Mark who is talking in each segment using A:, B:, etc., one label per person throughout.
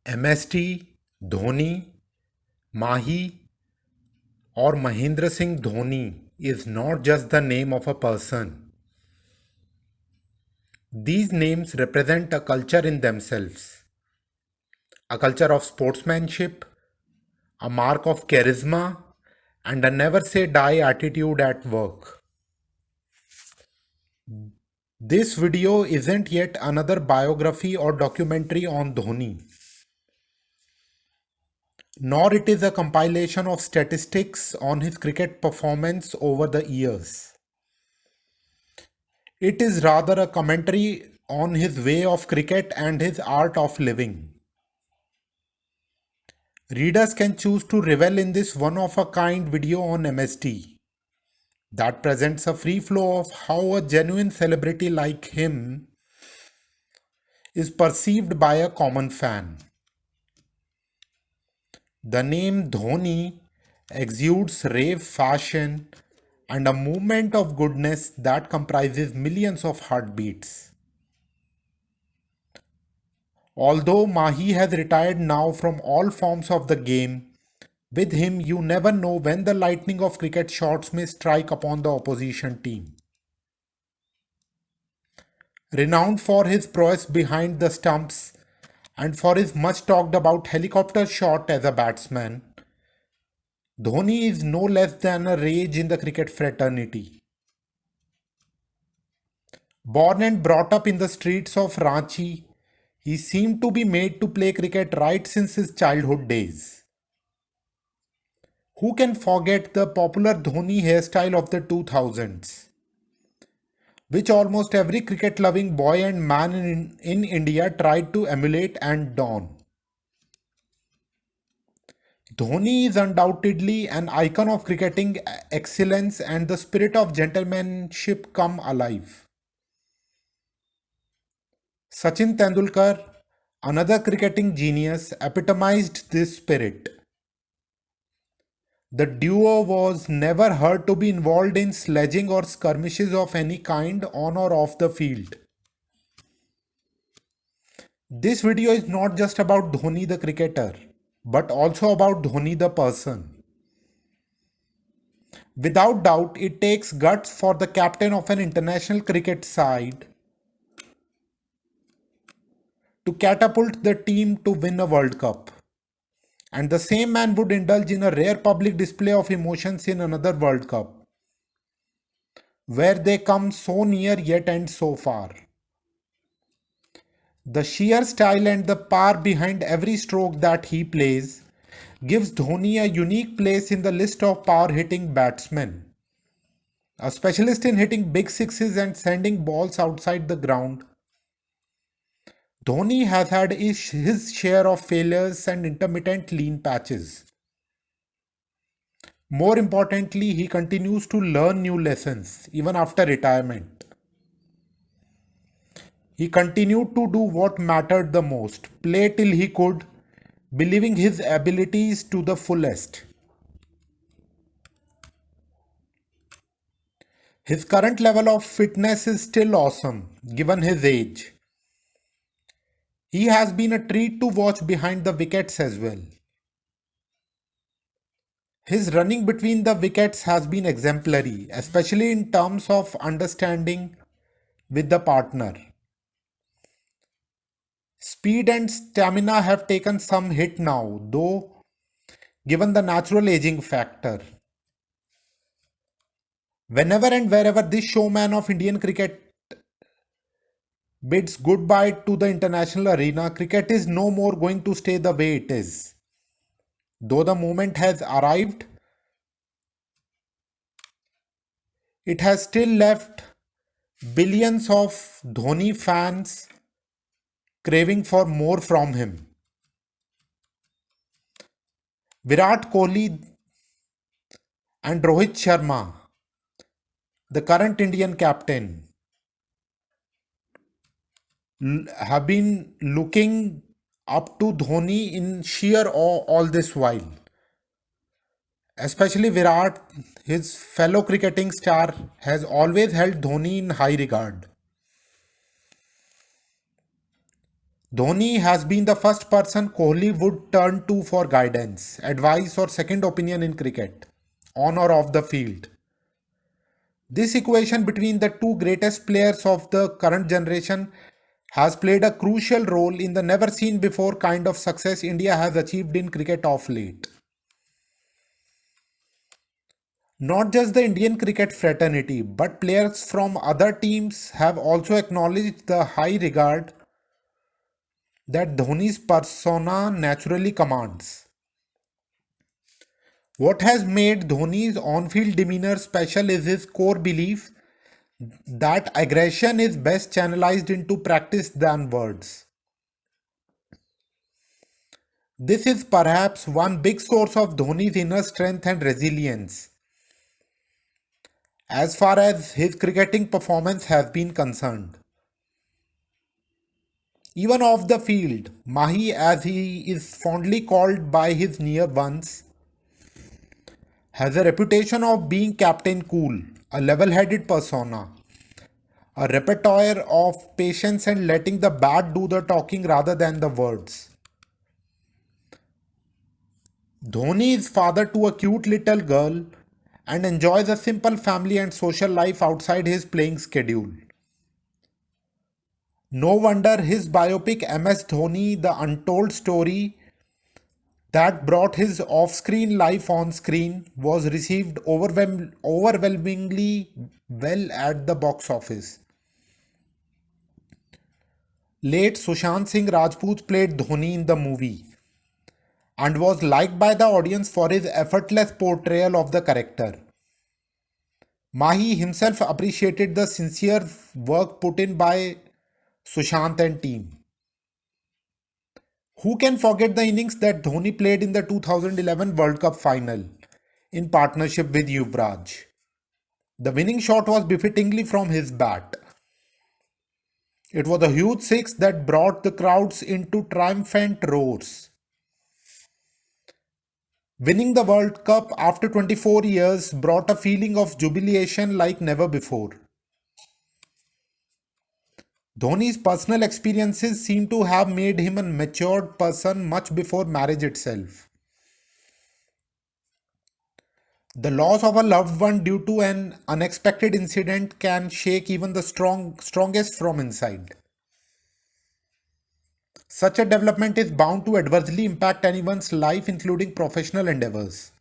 A: MST, Dhoni, Mahi, or Mahendra Singh Dhoni is not just the name of a person. These names represent a culture in themselves, a culture of sportsmanship, a mark of charisma, and a never say die attitude at work. This video isn't yet another biography or documentary on Dhoni, nor it is a compilation of statistics on his cricket performance over the years. It is rather a commentary on his way of cricket and his art of living. Readers can choose to revel in this one-of-a-kind video on MST that presents a free flow of how a genuine celebrity like him is perceived by a common fan. The name Dhoni exudes rave fashion and a movement of goodness that comprises millions of heartbeats. Although Mahi has retired now from all forms of the game, with him you never know when the lightning of cricket shots may strike upon the opposition team. Renowned for his prowess behind the stumps and for his much talked about helicopter shot as a batsman, Dhoni is no less than a rage in the cricket fraternity. Born and brought up in the streets of Ranchi, he seemed to be made to play cricket right since his childhood days. Who can forget the popular Dhoni hairstyle of the 2000s, which almost every cricket loving boy and man in India tried to emulate and don? Dhoni is undoubtedly an icon of cricketing excellence and the spirit of gentlemanship come alive. Sachin Tendulkar, another cricketing genius, epitomized this spirit. The duo was never heard to be involved in sledging or skirmishes of any kind on or off the field. This video is not just about Dhoni the cricketer, but also about Dhoni the person. Without doubt, it takes guts for the captain of an international cricket side to catapult the team to win a World Cup. And the same man would indulge in a rare public display of emotions in another World Cup, where they come so near yet end so far. The sheer style and the power behind every stroke that he plays gives Dhoni a unique place in the list of power hitting batsmen. A specialist in hitting big sixes and sending balls outside the ground, Dhoni has had his share of failures and intermittent lean patches. More importantly, he continues to learn new lessons even after retirement. He continued to do what mattered the most, play till he could, believing his abilities to the fullest. His current level of fitness is still awesome, given his age. He has been a treat to watch behind the wickets as well. His running between the wickets has been exemplary, especially in terms of understanding with the partner. Speed and stamina have taken some hit now, though, given the natural aging factor. Whenever and wherever this showman of Indian cricket bids goodbye to the international arena, cricket is no more going to stay the way it is. Though the moment has arrived, it has still left billions of Dhoni fans craving for more from him. Virat Kohli and Rohit Sharma, the current Indian captain, have been looking up to Dhoni in sheer awe all this while. Especially Virat, his fellow cricketing star, has always held Dhoni in high regard. Dhoni has been the first person Kohli would turn to for guidance, advice, or second opinion in cricket, on or off the field. This equation between the two greatest players of the current generation has played a crucial role in the never seen before kind of success India has achieved in cricket of late. Not just the Indian cricket fraternity, but players from other teams have also acknowledged the high regard that Dhoni's persona naturally commands. What has made Dhoni's on field demeanor special is his core belief that aggression is best channelized into practice than words. This is perhaps one big source of Dhoni's inner strength and resilience as far as his cricketing performance has been concerned. Even off the field, Mahi, as he is fondly called by his near ones, has a reputation of being Captain Cool, a level headed persona, a repertoire of patience and letting the bat do the talking rather than the words. Dhoni is father to a cute little girl and enjoys a simple family and social life outside his playing schedule. No wonder his biopic MS Dhoni, The Untold Story, that brought his off screen life on screen, was received overwhelmingly well at the box office. Late Sushant Singh Rajput played Dhoni in the movie and was liked by the audience for his effortless portrayal of the character. Mahi himself appreciated the sincere work put in by Sushant and team. Who can forget the innings that Dhoni played in the 2011 World Cup final in partnership with Yuvraj? The winning shot was befittingly from his bat. It was a huge six that brought the crowds into triumphant roars. Winning the World Cup after 24 years brought a feeling of jubilation like never before. Dhoni's personal experiences seem to have made him a matured person much before marriage itself. The loss of a loved one due to an unexpected incident can shake even the strongest from inside. Such a development is bound to adversely impact anyone's life, including professional endeavors.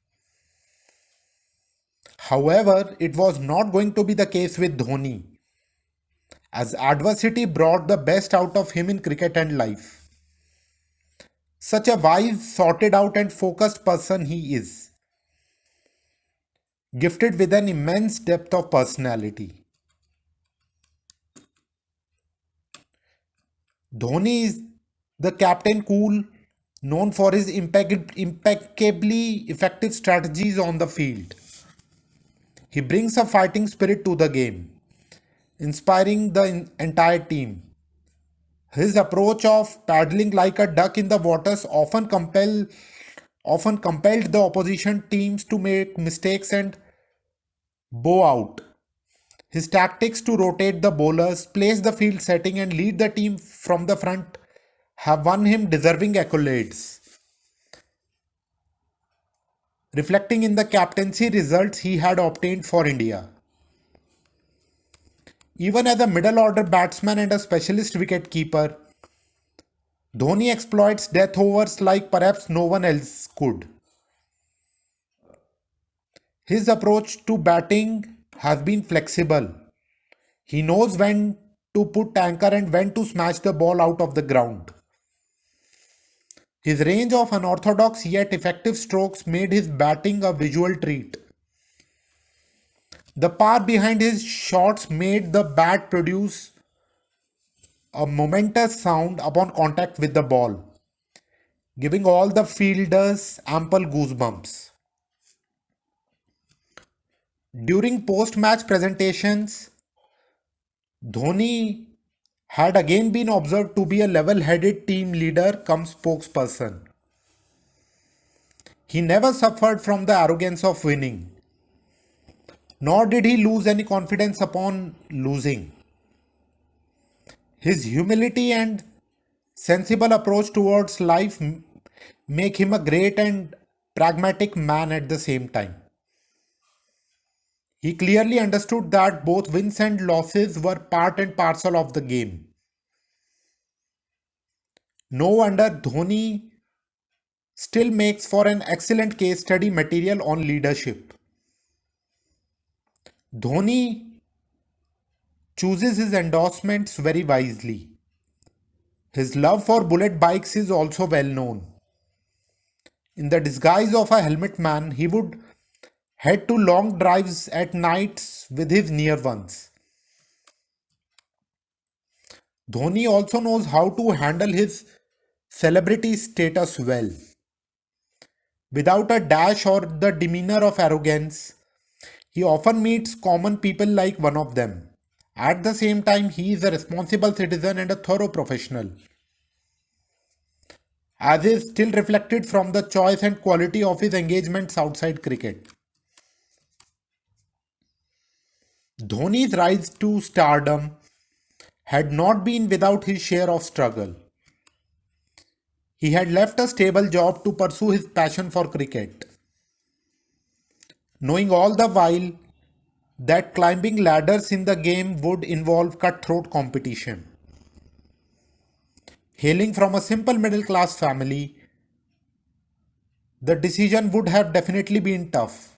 A: However, it was not going to be the case with Dhoni, as adversity brought the best out of him in cricket and life. Such a wise, sorted out, and focused person he is, gifted with an immense depth of personality. Dhoni is the captain cool, known for his impeccably effective strategies on the field. He brings a fighting spirit to the game, inspiring the entire team. His approach of paddling like a duck in the waters often compelled the opposition teams to make mistakes and bow out. His tactics to rotate the bowlers, place the field setting, and lead the team from the front have won him deserving accolades, reflecting in the captaincy results he had obtained for India. Even as a middle order batsman and a specialist wicket-keeper, Dhoni exploits death overs like perhaps no one else could. His approach to batting has been flexible. He knows when to put anchor and when to smash the ball out of the ground. His range of unorthodox yet effective strokes made his batting a visual treat. The power behind his shots made the bat produce a momentous sound upon contact with the ball, giving all the fielders ample goosebumps. During post match presentations, Dhoni had again been observed to be a level headed team leader cum spokesperson. He never suffered from the arrogance of winning, nor did he lose any confidence upon losing. His humility and sensible approach towards life make him a great and pragmatic man at the same time. He clearly understood that both wins and losses were part and parcel of the game. No wonder Dhoni still makes for an excellent case study material on leadership. Dhoni chooses his endorsements very wisely. His love for bullet bikes is also well known. In the disguise of a helmet man, he would head to long drives at nights with his near ones. Dhoni also knows how to handle his celebrity status well. Without a dash or the demeanor of arrogance, he often meets common people like one of them. At the same time, he is a responsible citizen and a thorough professional, as is still reflected from the choice and quality of his engagements outside cricket. Dhoni's rise to stardom had not been without his share of struggle. He had left a stable job to pursue his passion for cricket, knowing all the while that climbing ladders in the game would involve cutthroat competition. Hailing from a simple middle class family, the decision would have definitely been tough.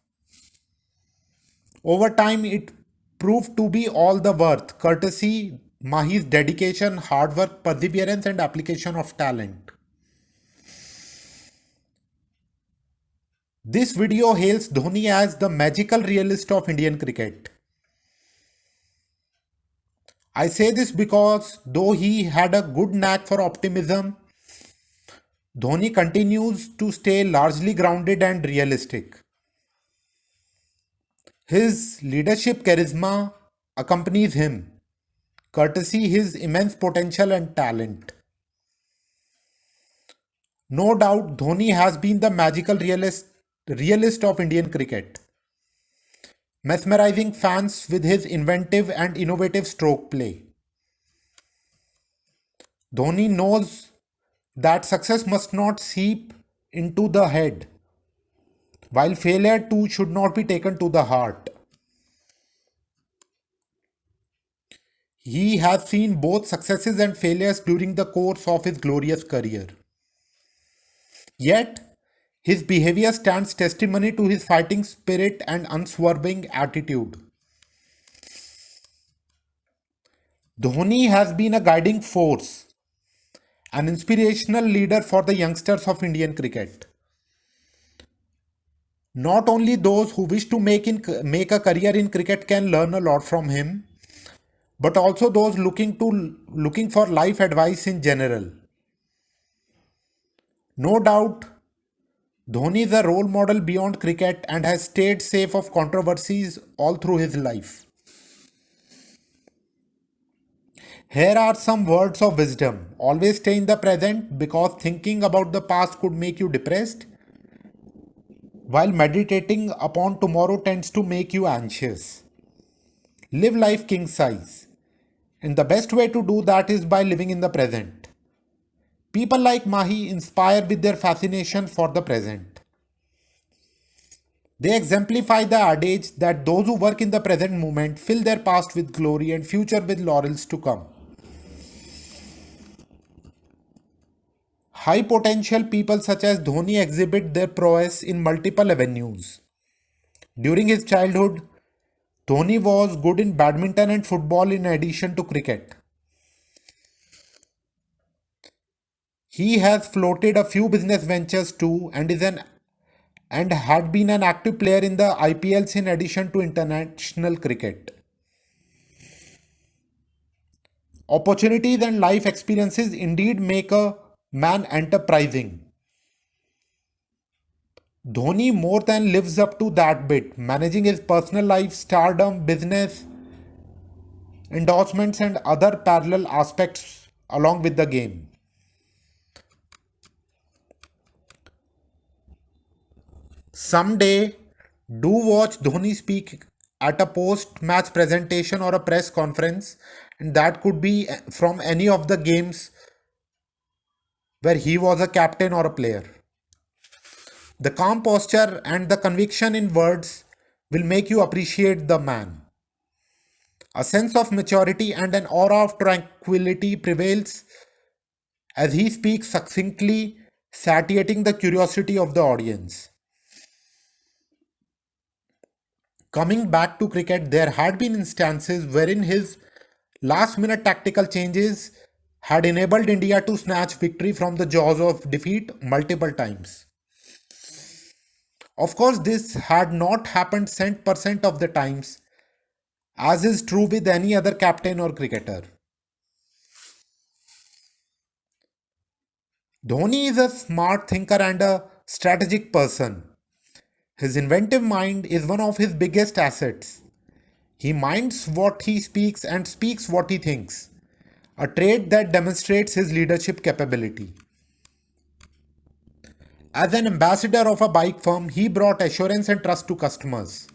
A: Over time, it proved to be all the worth, courtesy Mahi's dedication, hard work, perseverance, and application of talent. This video hails Dhoni as the magical realist of Indian cricket. I say this because though he had a good knack for optimism, Dhoni continues to stay largely grounded and realistic. His leadership charisma accompanies him, courtesy his immense potential and talent. No doubt Dhoni has been the magical realist of Indian cricket, mesmerizing fans with his inventive and innovative stroke play. Dhoni knows that success must not seep into the head, while failure too should not be taken to the heart. He has seen both successes and failures during the course of his glorious career. Yet, his behavior stands testimony to his fighting spirit and unswerving attitude. Dhoni has been a guiding force, an inspirational leader for the youngsters of Indian cricket. Not only those who wish to make a career in cricket can learn a lot from him, but also those looking for life advice in general. No doubt, Dhoni is a role model beyond cricket and has stayed safe of controversies all through his life. Here are some words of wisdom. Always stay in the present because thinking about the past could make you depressed, while meditating upon tomorrow tends to make you anxious. Live life king size, and the best way to do that is by living in the present. People like Mahi inspire with their fascination for the present. They exemplify the adage that those who work in the present moment fill their past with glory and future with laurels to come. High potential people such as Dhoni exhibit their prowess in multiple avenues. During his childhood, Dhoni was good in badminton and football in addition to cricket. He has floated a few business ventures too and had been an active player in the IPLs in addition to international cricket. Opportunities and life experiences indeed make a man enterprising. Dhoni more than lives up to that bit, managing his personal life, stardom, business, endorsements, and other parallel aspects along with the game. Someday, do watch Dhoni speak at a post match presentation or a press conference, and that could be from any of the games where he was a captain or a player. The calm posture and the conviction in words will make you appreciate the man. A sense of maturity and an aura of tranquility prevails as he speaks succinctly, satiating the curiosity of the audience. Coming back to cricket, there had been instances wherein his last minute tactical changes had enabled India to snatch victory from the jaws of defeat multiple times. Of course, this had not happened 100% of the times, as is true with any other captain or cricketer. Dhoni is a smart thinker and a strategic person. His inventive mind is one of his biggest assets. He minds what he speaks and speaks what he thinks, a trait that demonstrates his leadership capability. As an ambassador of a bike firm, he brought assurance and trust to customers.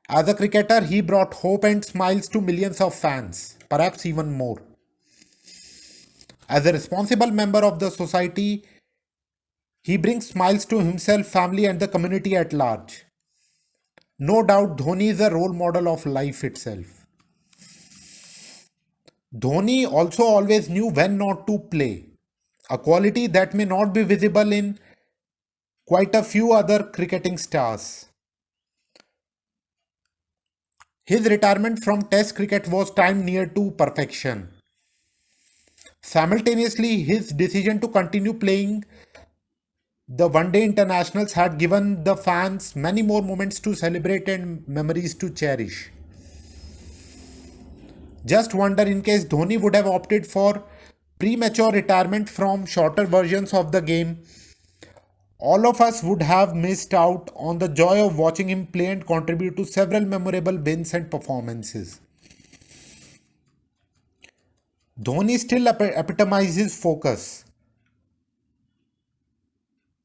A: As a cricketer, he brought hope and smiles to millions of fans, perhaps even more. As a responsible member of the society, he brings smiles to himself, family, and the community at large. No doubt, Dhoni is a role model of life itself. Dhoni also always knew when not to play, a quality that may not be visible in quite a few other cricketing stars. His retirement from Test cricket was timed near to perfection. Simultaneously, his decision to continue playing the one day internationals had given the fans many more moments to celebrate and memories to cherish. Just wonder in case Dhoni would have opted for premature retirement from shorter versions of the game, all of us would have missed out on the joy of watching him play and contribute to several memorable wins and performances. Dhoni still epitomizes focus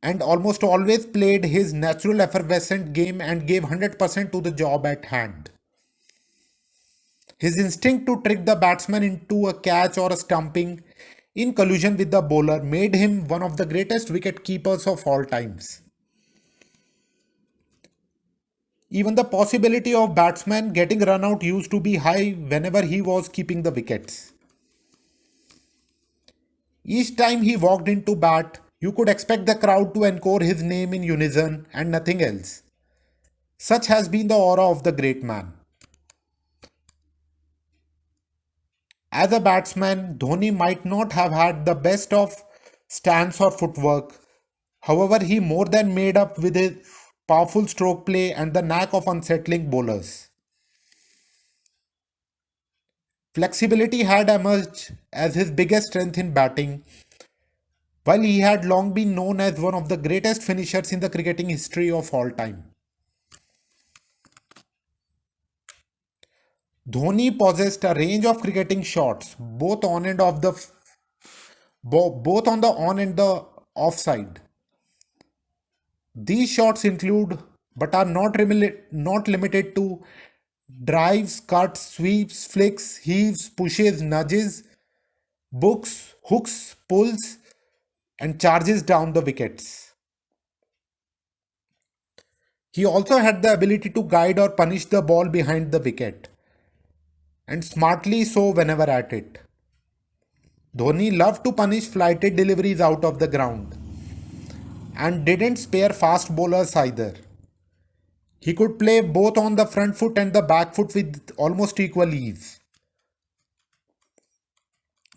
A: and almost always played his natural effervescent game and gave 100% to the job at hand. His instinct to trick the batsman into a catch or a stumping in collusion with the bowler made him one of the greatest wicket keepers of all times. Even the possibility of batsman getting run out used to be high whenever he was keeping the wickets. Each time he walked into bat, you could expect the crowd to encore his name in unison and nothing else. Such has been the aura of the great man. As a batsman, Dhoni might not have had the best of stance or footwork. However, he more than made up with his powerful stroke play and the knack of unsettling bowlers. Flexibility had emerged as his biggest strength in batting, while he had long been known as one of the greatest finishers in the cricketing history of all time. Dhoni possessed a range of cricketing shots, both on the on and the off side. These shots include, but are not limited to, drives, cuts, sweeps, flicks, heaves, pushes, nudges, hooks, pulls, and charges down the wickets. He also had the ability to guide or punish the ball behind the wicket, and smartly so whenever at it. Dhoni loved to punish flighted deliveries out of the ground and didn't spare fast bowlers either. He could play both on the front foot and the back foot with almost equal ease.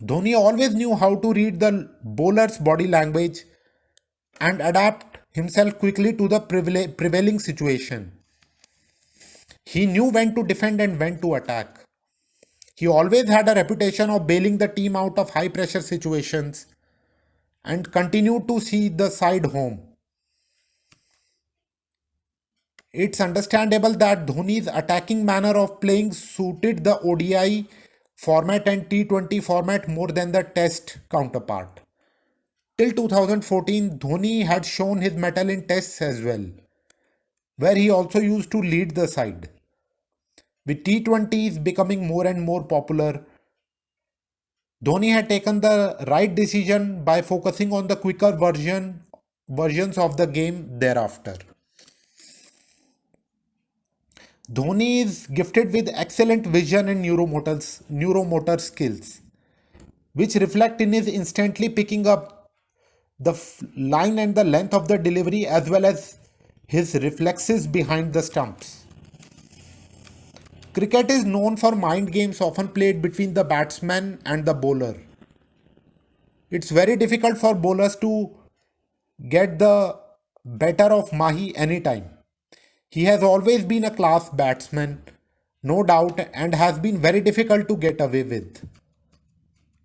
A: Dhoni always knew how to read the bowler's body language and adapt himself quickly to the prevailing situation. He knew when to defend and when to attack. He always had a reputation of bailing the team out of high pressure situations and continued to see the side home. It's understandable that Dhoni's attacking manner of playing suited the ODI format and T20 format more than the Test counterpart. Till 2014, Dhoni had shown his mettle in Tests as well, where he also used to lead the side. With T20s becoming more and more popular, Dhoni had taken the right decision by focusing on the quicker versions of the game thereafter. Dhoni is gifted with excellent vision and neuromotor skills, which reflect in his instantly picking up the line and the length of the delivery as well as his reflexes behind the stumps. Cricket is known for mind games often played between the batsman and the bowler. It's very difficult for bowlers to get the better of Mahi anytime. He has always been a class batsman, no doubt, and has been very difficult to get away with.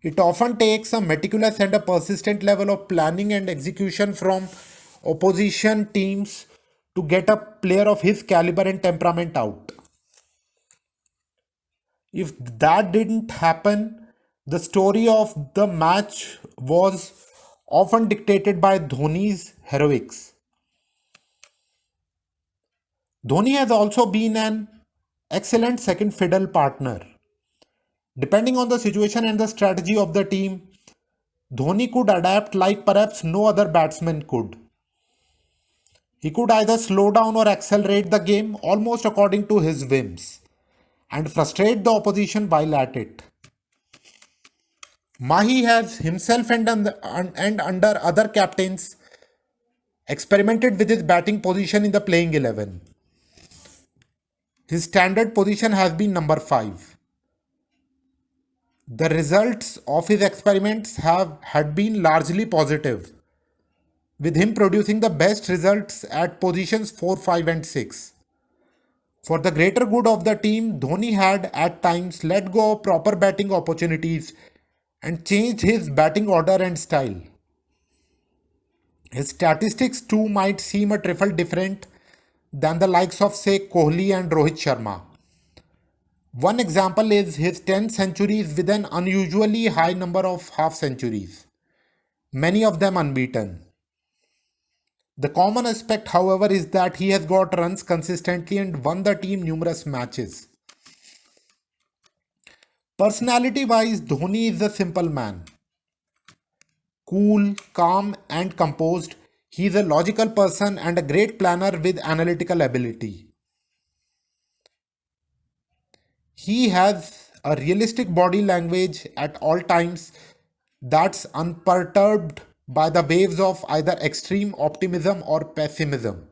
A: It often takes a meticulous and a persistent level of planning and execution from opposition teams to get a player of his caliber and temperament out. If that didn't happen, the story of the match was often dictated by Dhoni's heroics. Dhoni has also been an excellent second fiddle partner. Depending on the situation and the strategy of the team, Dhoni could adapt like perhaps no other batsman could. He could either slow down or accelerate the game almost according to his whims and frustrate the opposition while at it. Mahi has himself and under other captains experimented with his batting position in the playing 11. His standard position has been number 5. The results of his experiments have had been largely positive, with him producing the best results at positions 4, 5 and 6. For the greater good of the team, Dhoni had at times let go of proper batting opportunities and changed his batting order and style. His statistics too might seem a trifle different than the likes of say Kohli and Rohit Sharma. One example is his 10 centuries with an unusually high number of half centuries, many of them unbeaten. The common aspect, however, is that he has got runs consistently and won the team numerous matches. Personality wise, Dhoni is a simple man. Cool, calm, and composed, he is a logical person and a great planner with analytical ability. He has a realistic body language at all times that's unperturbed by the waves of either extreme optimism or pessimism.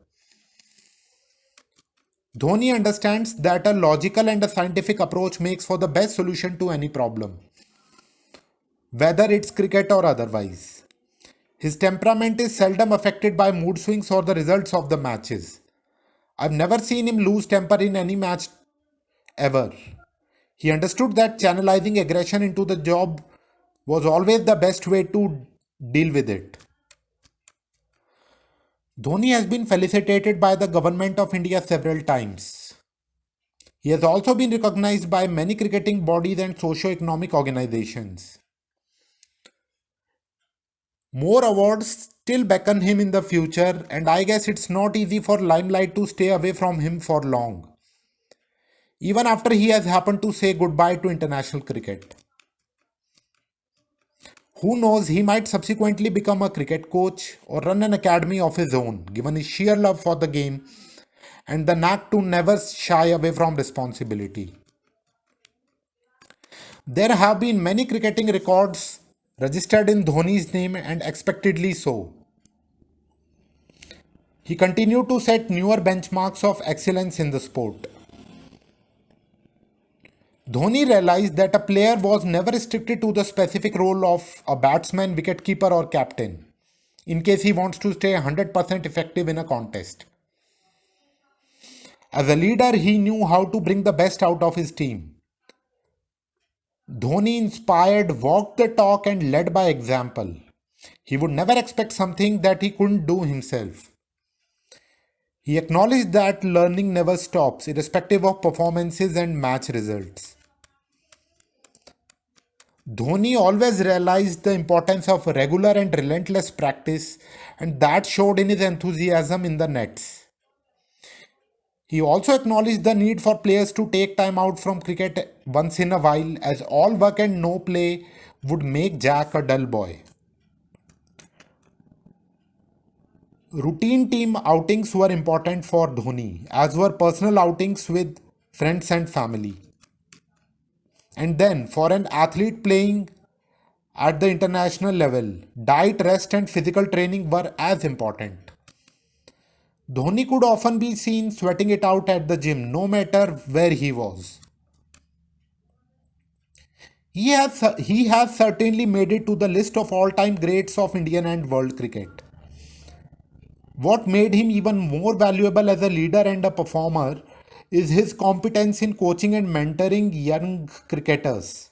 A: Dhoni understands that a logical and a scientific approach makes for the best solution to any problem, whether it's cricket or otherwise. His temperament is seldom affected by mood swings or the results of the matches. I've never seen him lose temper in any match ever. He understood that channelizing aggression into the job was always the best way to deal with it. Dhoni has been felicitated by the Government of India several times. He has also been recognized by many cricketing bodies and socio-economic organizations. More awards still beckon him in the future, and I guess it's not easy for limelight to stay away from him for long, even after he has happened to say goodbye to international cricket. Who knows, he might subsequently become a cricket coach or run an academy of his own, given his sheer love for the game and the knack to never shy away from responsibility. There have been many cricketing records registered in Dhoni's name and expectedly so. He continued to set newer benchmarks of excellence in the sport. Dhoni realized that a player was never restricted to the specific role of a batsman, wicketkeeper, or captain, in case he wants to stay 100% effective in a contest. As a leader, he knew how to bring the best out of his team. Dhoni inspired, walked the talk, and led by example. He would never expect something that he couldn't do himself. He acknowledged that learning never stops, irrespective of performances and match results. Dhoni always realized the importance of regular and relentless practice, and that showed in his enthusiasm in the nets. He also acknowledged the need for players to take time out from cricket once in a while, as all work and no play would make Jack a dull boy. Routine team outings were important for Dhoni, as were personal outings with friends and family. And then, for an athlete playing at the international level, diet, rest, and physical training were as important. Dhoni could often be seen sweating it out at the gym, no matter where he was. He has certainly made it to the list of all time greats of Indian and world cricket. What made him even more valuable as a leader and a performer is his competence in coaching and mentoring young cricketers.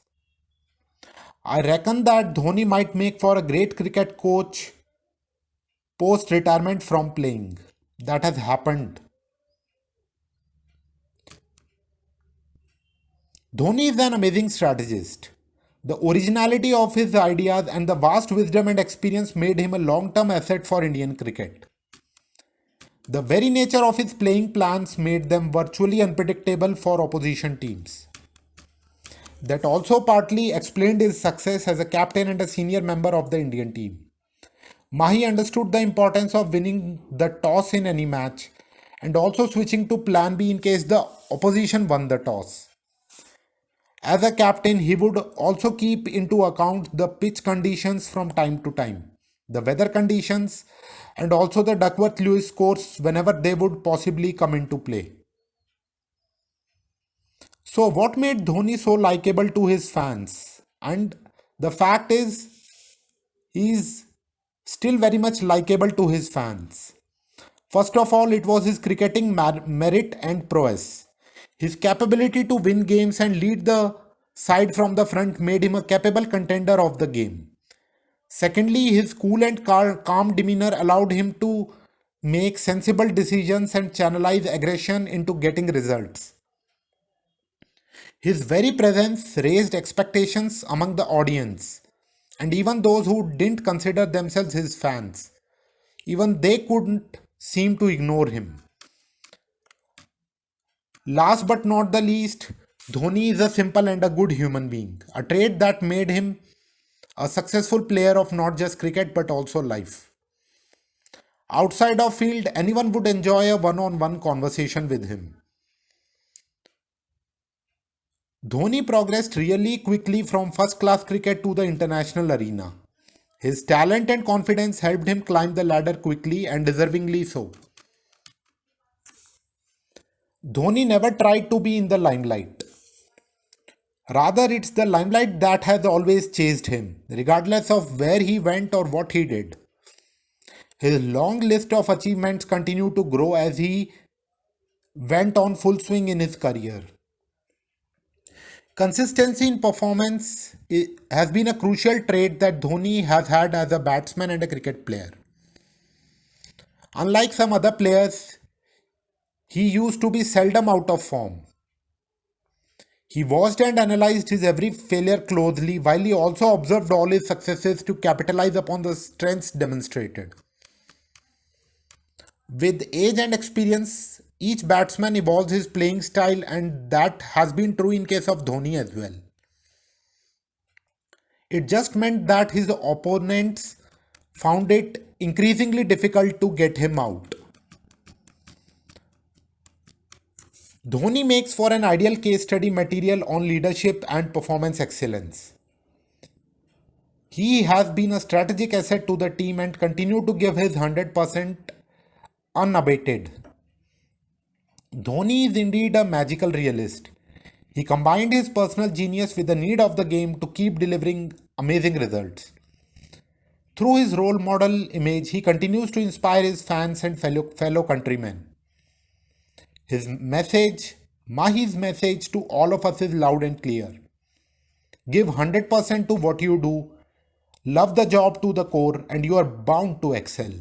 A: I reckon that Dhoni might make for a great cricket coach post retirement from playing. That has happened. Dhoni is an amazing strategist. The originality of his ideas and the vast wisdom and experience made him a long term asset for Indian cricket. The very nature of his playing plans made them virtually unpredictable for opposition teams. That also partly explained his success as a captain and a senior member of the Indian team. Mahi understood the importance of winning the toss in any match and also switching to plan B in case the opposition won the toss. As a captain, he would also keep into account the pitch conditions from time to time, the weather conditions, and also the Duckworth Lewis scores whenever they would possibly come into play. So, what made Dhoni so likable to his fans? And the fact is, he's still very much likable to his fans. First of all, it was his cricketing merit and prowess. His capability to win games and lead the side from the front made him a capable contender of the game. Secondly, his cool and calm demeanor allowed him to make sensible decisions and channelize aggression into getting results. His very presence raised expectations among the audience, and even those who didn't consider themselves his fans, even they couldn't seem to ignore him. Last but not the least, Dhoni is a simple and a good human being, a trait that made him a successful player of not just cricket but also life. Outside of field, anyone would enjoy a one-on-one conversation with him. Dhoni progressed really quickly from first-class cricket to the international arena. His talent and confidence helped him climb the ladder quickly and deservingly so. Dhoni never tried to be in the limelight. Rather, it's the limelight that has always chased him, regardless of where he went or what he did. His long list of achievements continued to grow as he went on full swing in his career. Consistency in performance has been a crucial trait that Dhoni has had as a batsman and a cricket player. Unlike some other players, he used to be seldom out of form. He watched and analyzed his every failure closely while he also observed all his successes to capitalize upon the strengths demonstrated. With age and experience, each batsman evolves his playing style, and that has been true in case of Dhoni as well. It just meant that his opponents found it increasingly difficult to get him out. Dhoni makes for an ideal case study material on leadership and performance excellence. He has been a strategic asset to the team and continued to give his 100% unabated. Dhoni is indeed a magical realist. He combined his personal genius with the need of the game to keep delivering amazing results. Through his role model image, he continues to inspire his fans and fellow countrymen. His message, Mahi's message to all of us is loud and clear. Give 100% to what you do, love the job to the core, and you are bound to excel.